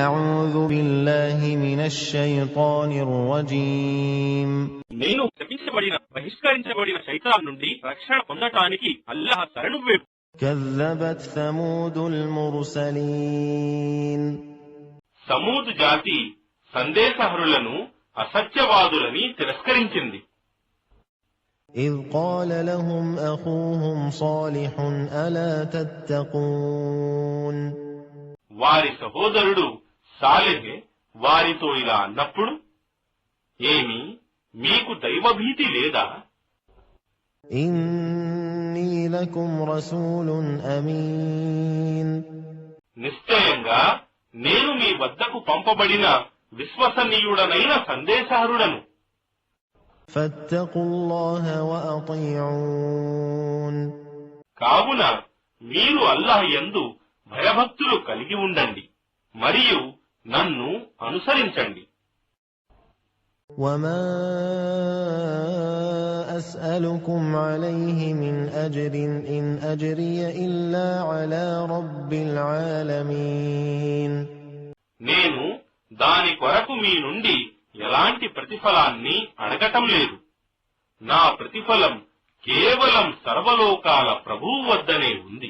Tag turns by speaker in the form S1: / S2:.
S1: أعوذ بالله من الشيطان الرجيم
S2: నేను శపించబడిన బహిష్కరించబడిన శైతాన్ నుండి రక్షణ పొందటానికి అల్లాహ్ శరణు వేడు.
S1: كذبت ثمود المرسلين
S2: సమూద్ జాతి సందేశహరులను అసత్యవాదులని తిరస్కరించింది.
S1: إذ قال لهم أخوهم صالح ألا تتقون
S2: వారి సహోదరుడు సాలెహ్ వారితో ఇలా అన్నప్పుడు, ఏమి మీకు దైవభీతి లేదా?
S1: إني لكم رسول أمين
S2: నిశ్చయంగా నేను మీ వద్దకు పంపబడిన విశ్వసనీయుడనైన సందేశహరుడను.
S1: فاتقوا الله وأطيعون
S2: కావున మీరు అల్లాహ్ యందు భయభక్తులు కలిగి ఉండండి మరియు నన్ను అనుసరించండి.
S1: وما أسألكم عليه من أجر إن أجري إلا على رب العالمين
S2: నేను దాని కొరకు మీ నుండి ఎలాంటి ప్రతిఫలాన్ని అడగటం లేదు. నా ప్రతిఫలం కేవలం సర్వలోకాల ప్రభువు వద్దనే ఉంది.